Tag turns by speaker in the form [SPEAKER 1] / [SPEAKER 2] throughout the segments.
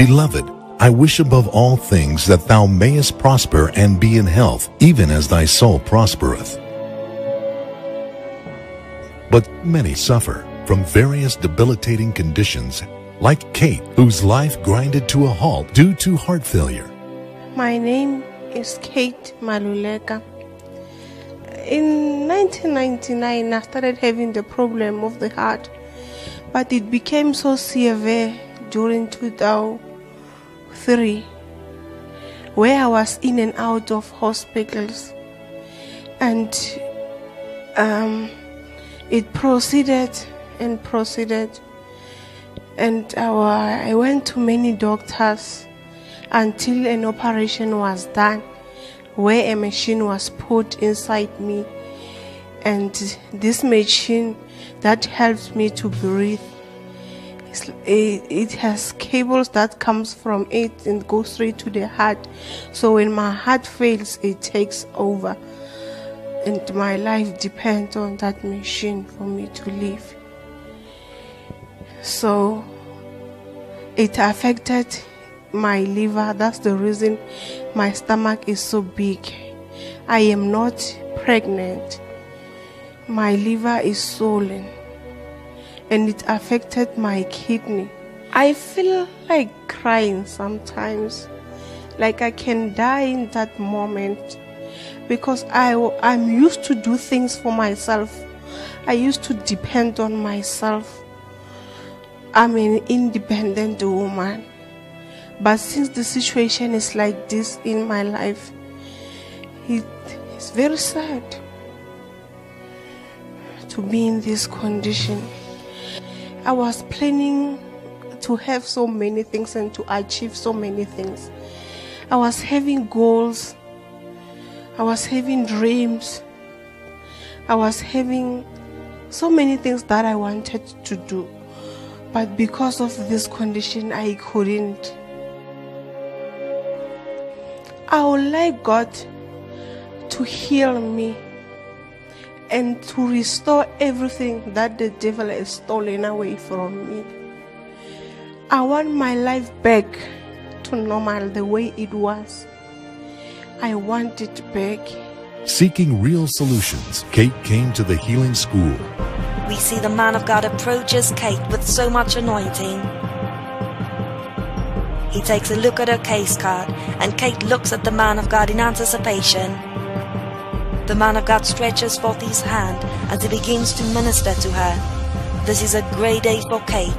[SPEAKER 1] Beloved, I wish above all things that thou mayest prosper and be in health, even as thy soul prospereth. But many suffer from various debilitating conditions, like Kate, whose life grinded to a halt due to heart failure.
[SPEAKER 2] My name is Kate Maluleka. In 1999, I started having the problem of the heart, but it became so severe during 2003, where I was in and out of hospitals, and it proceeded and proceeded, and I went to many doctors until an operation was done, where a machine was put inside me, and this machine that helps me to breathe, it has cables that comes from it and goes straight to the heart. So when my heart fails, it takes over, and my life depends on that machine for me to live. So it affected my liver. That's the reason my stomach is so big. I am not pregnant. My liver is swollen, and it affected my kidney. I feel like crying sometimes, like I can die in that moment, because I'm used to do things for myself. I used to depend on myself. I'm an independent woman. But since the situation is like this in my life, it's very sad to be in this condition. I was planning to have so many things and to achieve so many things. I was having goals. I was having dreams. I was having so many things that I wanted to do. But because of this condition, I couldn't. I would like God to heal me and to restore everything that the devil has stolen away from me. I want my life back to normal the way it was. I want it back.
[SPEAKER 1] Seeking real solutions, Kate came to the healing school.
[SPEAKER 3] We see the man of God approaches Kate with so much anointing. He takes a look at her case card, and Kate looks at the man of God in anticipation. The man of God stretches forth his hand as he begins to minister to her. This is a great day for Kate.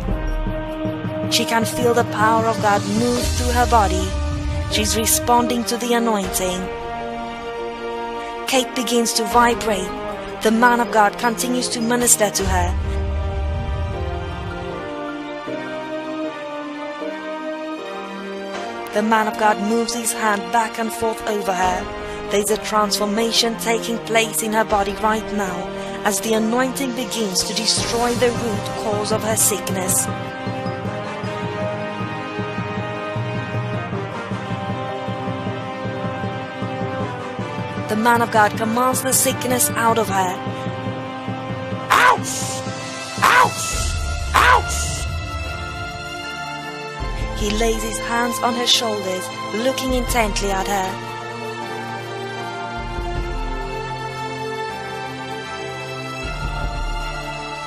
[SPEAKER 3] She can feel the power of God move through her body. She's responding to the anointing. Kate begins to vibrate. The man of God continues to minister to her. The man of God moves his hand back and forth over her. There's a transformation taking place in her body right now as the anointing begins to destroy the root cause of her sickness. The man of God commands the sickness out of her. Ouch! Ouch! Ouch! He lays his hands on her shoulders, looking intently at her.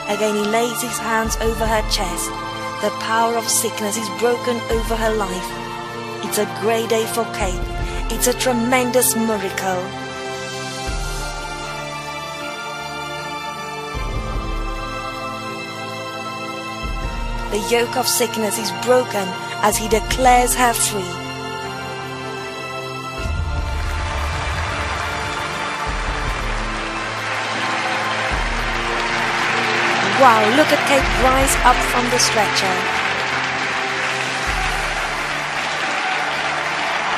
[SPEAKER 3] Again he lays his hands over her chest. The power of sickness is broken over her life. It's a great day for Kate. It's a tremendous miracle. The yoke of sickness is broken as he declares her free. Wow, look at Kate rise up from the stretcher.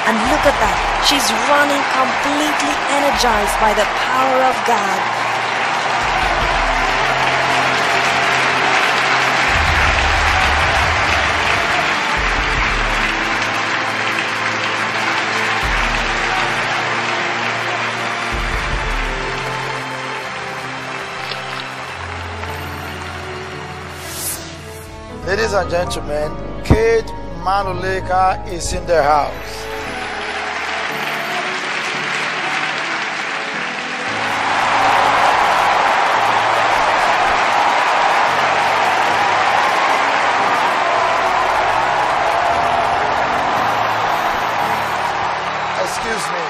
[SPEAKER 3] And look at that, she's running completely energized by the power of God.
[SPEAKER 4] Ladies and gentlemen, Kate Maluleka is in the house. Excuse me.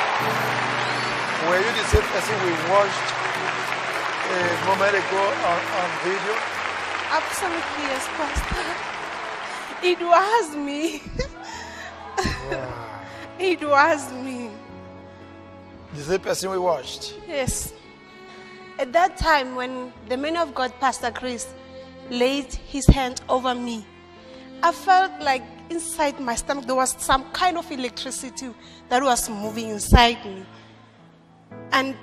[SPEAKER 4] Were you the same person we watched a moment ago on video?
[SPEAKER 2] Absolutely, yes, Pastor. It was me.
[SPEAKER 4] Wow.
[SPEAKER 2] It was me.
[SPEAKER 4] The same person we watched?
[SPEAKER 2] Yes. At that time, when the man of God, Pastor Chris, laid his hand over me, I felt like inside my stomach there was some kind of electricity that was moving inside me. And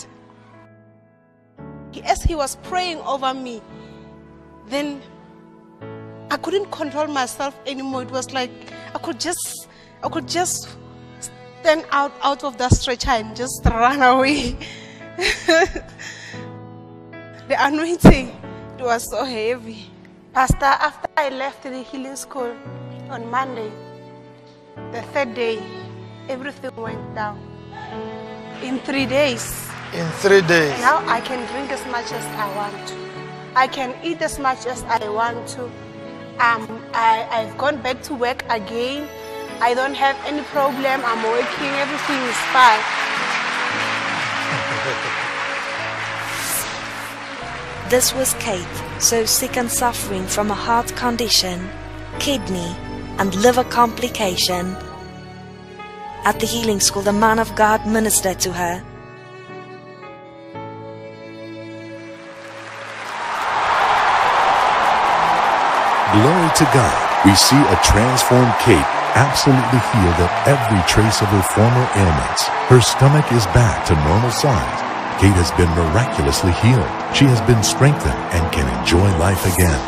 [SPEAKER 2] as he was praying over me, then I couldn't control myself anymore. It was like I could just stand out of that stretcher and just run away. The anointing, it was so heavy. Pastor, after I left the healing school on Monday, the third day, everything went down. In 3 days.
[SPEAKER 4] In 3 days.
[SPEAKER 2] Now I can drink as much as I want to. I can eat as much as I want to. I've gone back to work again. I don't have any problem. I'm working. Everything is fine.
[SPEAKER 3] This was Kate, so sick and suffering from a heart condition, kidney and liver complication. At the healing school, the man of God ministered to her.
[SPEAKER 1] Glory to God. We see a transformed Kate, absolutely healed of every trace of her former ailments. Her stomach is back to normal size. Kate has been miraculously healed. She has been strengthened and can enjoy life again.